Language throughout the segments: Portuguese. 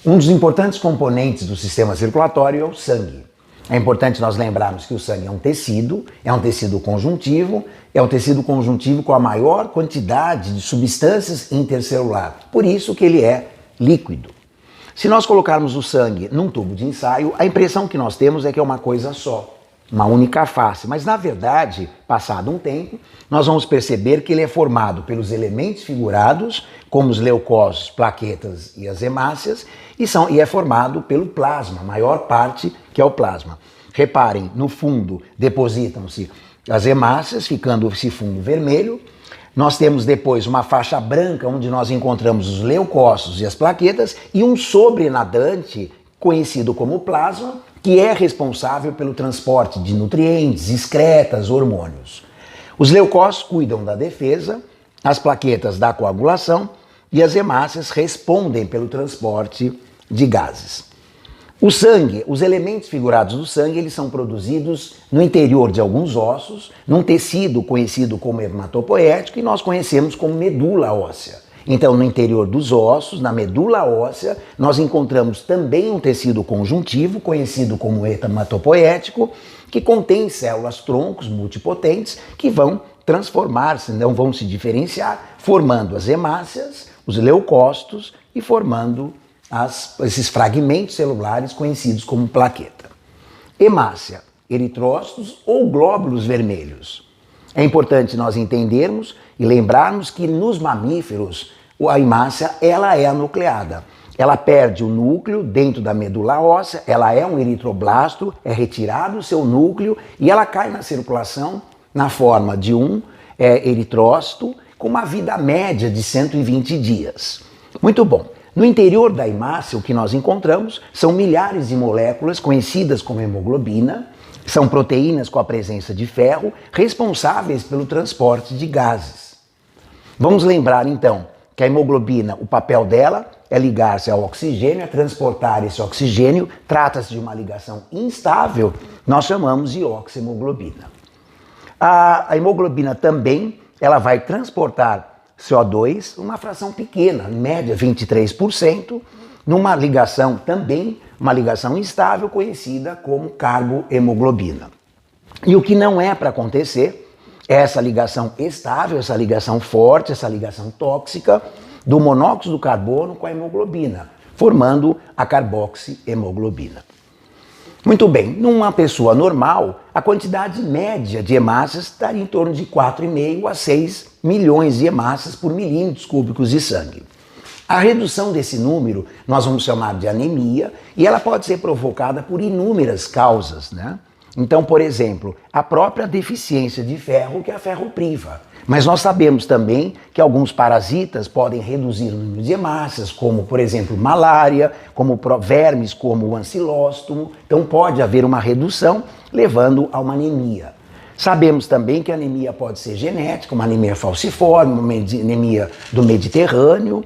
Um dos importantes componentes do sistema circulatório é o sangue. É importante nós lembrarmos que o sangue é um tecido conjuntivo, é um tecido conjuntivo com a maior quantidade de substâncias intercelular, por isso que ele é líquido. Se nós colocarmos o sangue num tubo de ensaio, a impressão que nós temos é que é uma coisa só, uma única face, mas na verdade, passado um tempo, nós vamos perceber que ele é formado pelos elementos figurados, como os leucócitos, plaquetas e as hemácias, e é formado pelo plasma, a maior parte que é o plasma. Reparem, no fundo depositam-se as hemácias, ficando esse fundo vermelho. Nós temos depois uma faixa branca, onde nós encontramos os leucócitos e as plaquetas, e um sobrenadante, conhecido como plasma, que é responsável pelo transporte de nutrientes, excretas, hormônios. Os leucócitos cuidam da defesa, as plaquetas da coagulação e as hemácias respondem pelo transporte de gases. O sangue, os elementos figurados do sangue, eles são produzidos no interior de alguns ossos, num tecido conhecido como hematopoético e nós conhecemos como medula óssea. Então, no interior dos ossos, na medula óssea, nós encontramos também um tecido conjuntivo, conhecido como hematopoético, que contém células-troncos multipotentes que vão transformar-se, não vão se diferenciar, formando as hemácias, os leucócitos e formando esses fragmentos celulares conhecidos como plaqueta. Hemácia, eritrócitos ou glóbulos vermelhos. É importante nós entendermos e lembrarmos que nos mamíferos a hemácia ela é anucleada. Ela perde o núcleo dentro da medula óssea, ela é um eritroblasto, é retirado o seu núcleo e ela cai na circulação na forma de um eritrócito com uma vida média de 120 dias. Muito bom. No interior da hemácia, o que nós encontramos são milhares de moléculas conhecidas como hemoglobina, são proteínas com a presença de ferro, responsáveis pelo transporte de gases. Vamos lembrar então que a hemoglobina, o papel dela é ligar-se ao oxigênio, é transportar esse oxigênio, trata-se de uma ligação instável, nós chamamos de oxemoglobina. A hemoglobina também, ela vai transportar CO2, uma fração pequena, em média 23%, numa ligação também, uma ligação instável conhecida como carbohemoglobina. E o que não é para acontecer é essa ligação estável, essa ligação forte, essa ligação tóxica do monóxido de carbono com a hemoglobina, formando a carboxihemoglobina. Muito bem, numa pessoa normal, a quantidade média de hemácias estaria em torno de 4,5 a 6 milhões de hemácias por milímetros cúbicos de sangue. A redução desse número nós vamos chamar de anemia e ela pode ser provocada por inúmeras causas, né? Então, por exemplo, a própria deficiência de ferro, que é a ferropriva. Mas nós sabemos também que alguns parasitas podem reduzir o número de hemácias, como, por exemplo, malária, como vermes como o ancilóstomo. Então pode haver uma redução, levando a uma anemia. Sabemos também que a anemia pode ser genética, uma anemia falciforme, uma anemia do Mediterrâneo,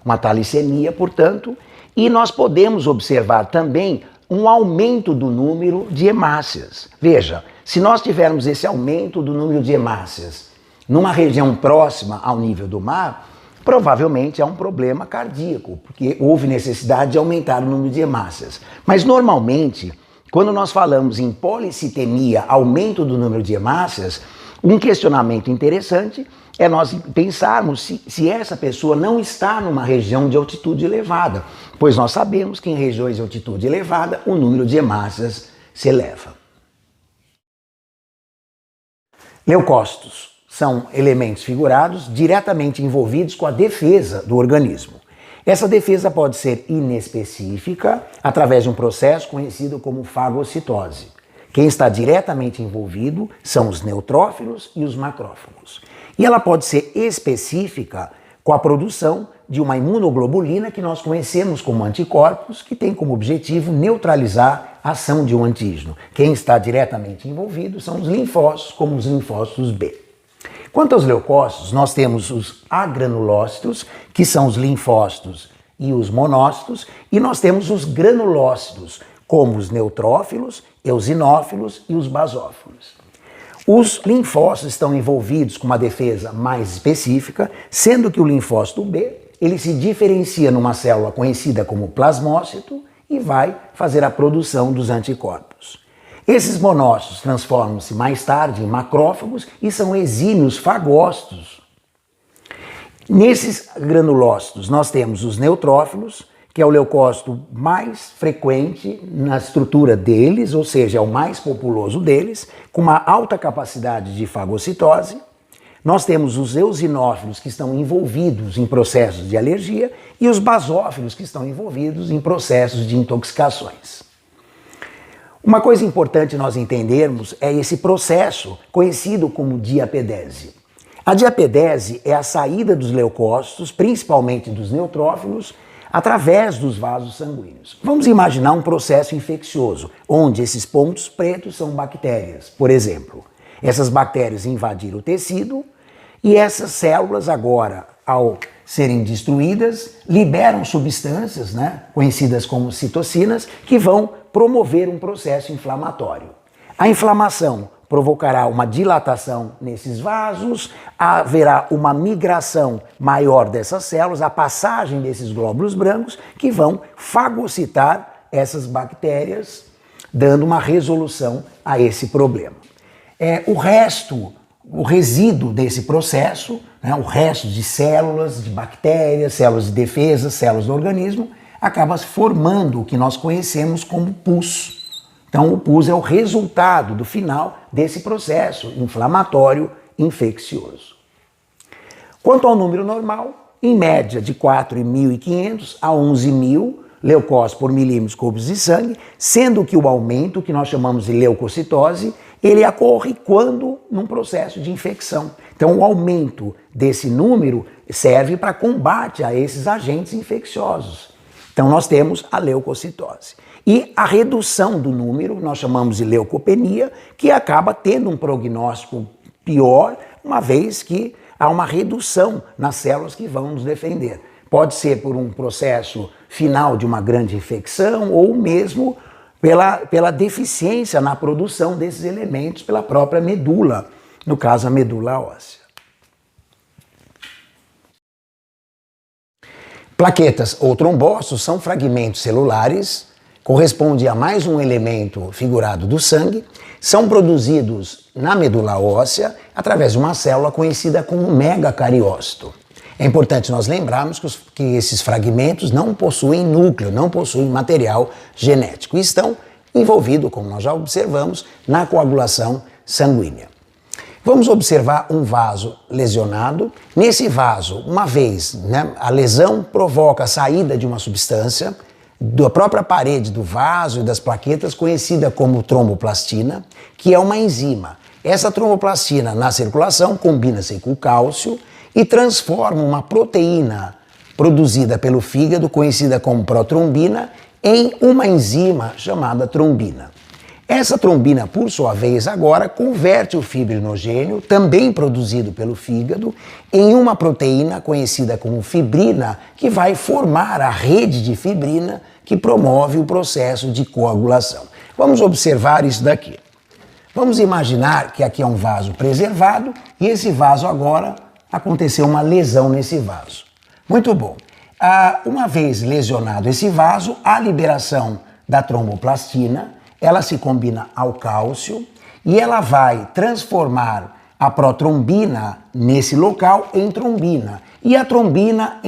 uma talassemia, portanto, e nós podemos observar também um aumento do número de hemácias. Veja, se nós tivermos esse aumento do número de hemácias numa região próxima ao nível do mar, provavelmente há um problema cardíaco, porque houve necessidade de aumentar o número de hemácias. Mas normalmente, quando nós falamos em policitemia, aumento do número de hemácias, um questionamento interessante é nós pensarmos se essa pessoa não está numa região de altitude elevada, pois nós sabemos que em regiões de altitude elevada o número de hemácias se eleva. Leucócitos são elementos figurados diretamente envolvidos com a defesa do organismo. Essa defesa pode ser inespecífica através de um processo conhecido como fagocitose. Quem está diretamente envolvido são os neutrófilos e os macrófagos. E ela pode ser específica com a produção de uma imunoglobulina que nós conhecemos como anticorpos, que tem como objetivo neutralizar a ação de um antígeno. Quem está diretamente envolvido são os linfócitos, como os linfócitos B. Quanto aos leucócitos, nós temos os agranulócitos, que são os linfócitos e os monócitos, e nós temos os granulócitos, como os neutrófilos, eosinófilos e os basófilos. Os linfócitos estão envolvidos com uma defesa mais específica, sendo que o linfócito B ele se diferencia numa célula conhecida como plasmócito e vai fazer a produção dos anticorpos. Esses monócitos transformam-se mais tarde em macrófagos e são exímios fagócitos. Nesses granulócitos nós temos os neutrófilos, que é o leucócito mais frequente na estrutura deles, ou seja, é o mais populoso deles, com uma alta capacidade de fagocitose. Nós temos os eosinófilos, que estão envolvidos em processos de alergia, e os basófilos, que estão envolvidos em processos de intoxicações. Uma coisa importante nós entendermos é esse processo conhecido como diapedese. A diapedese é a saída dos leucócitos, principalmente dos neutrófilos, através dos vasos sanguíneos. Vamos imaginar um processo infeccioso, onde esses pontos pretos são bactérias, por exemplo. Essas bactérias invadiram o tecido e essas células agora, ao serem destruídas, liberam substâncias, conhecidas como citocinas, que vão promover um processo inflamatório. A inflamação provocará uma dilatação nesses vasos, haverá uma migração maior dessas células, a passagem desses glóbulos brancos que vão fagocitar essas bactérias, dando uma resolução a esse problema. O resíduo desse processo, o resto de células, de bactérias, células de defesa, células do organismo, acaba formando o que nós conhecemos como pus. Então, o pus é o resultado do final desse processo inflamatório infeccioso. Quanto ao número normal, em média de 4.500 a 11.000 leucócitos por milímetros cúbicos de sangue, sendo que o aumento, que nós chamamos de leucocitose, ele ocorre quando num processo de infecção. Então, o aumento desse número serve para combate a esses agentes infecciosos. Então, nós temos a leucocitose. E a redução do número, nós chamamos de leucopenia, que acaba tendo um prognóstico pior, uma vez que há uma redução nas células que vão nos defender. Pode ser por um processo final de uma grande infecção ou mesmo pela deficiência na produção desses elementos pela própria medula, no caso a medula óssea. Plaquetas ou trombócitos são fragmentos celulares, corresponde a mais um elemento figurado do sangue, são produzidos na medula óssea através de uma célula conhecida como megacariócito. É importante nós lembrarmos que esses fragmentos não possuem núcleo, não possuem material genético e estão envolvidos, como nós já observamos, na coagulação sanguínea. Vamos observar um vaso lesionado. Nesse vaso, uma vez a lesão provoca a saída de uma substância da própria parede do vaso e das plaquetas, conhecida como tromboplastina, que é uma enzima. Essa tromboplastina, na circulação, combina-se com o cálcio e transforma uma proteína produzida pelo fígado, conhecida como protrombina, em uma enzima chamada trombina. Essa trombina, por sua vez, agora converte o fibrinogênio, também produzido pelo fígado, em uma proteína conhecida como fibrina, que vai formar a rede de fibrina que promove o processo de coagulação. Vamos observar isso daqui. Vamos imaginar que aqui é um vaso preservado e esse vaso agora aconteceu uma lesão nesse vaso. Muito bom. Uma vez lesionado esse vaso, a liberação da tromboplastina, ela se combina ao cálcio e ela vai transformar a protrombina nesse local em trombina. E a trombina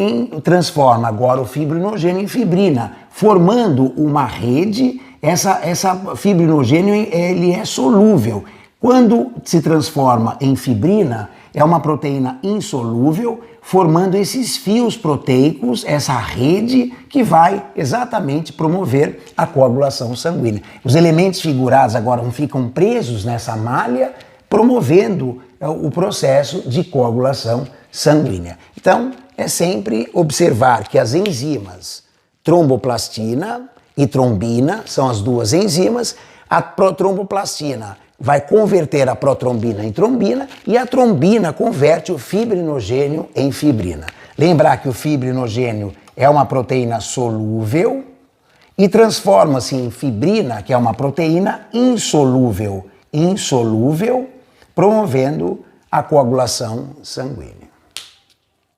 transforma agora o fibrinogênio em fibrina, formando uma rede. Essa fibrinogênio ele é solúvel. Quando se transforma em fibrina, é uma proteína insolúvel, formando esses fios proteicos, essa rede que vai exatamente promover a coagulação sanguínea. Os elementos figurados agora ficam presos nessa malha, promovendo o processo de coagulação sanguínea. Então, é sempre observar que as enzimas tromboplastina e trombina são as duas enzimas. A tromboplastina vai converter a protrombina em trombina e a trombina converte o fibrinogênio em fibrina. Lembrar que o fibrinogênio é uma proteína solúvel e transforma-se em fibrina, que é uma proteína insolúvel, promovendo a coagulação sanguínea.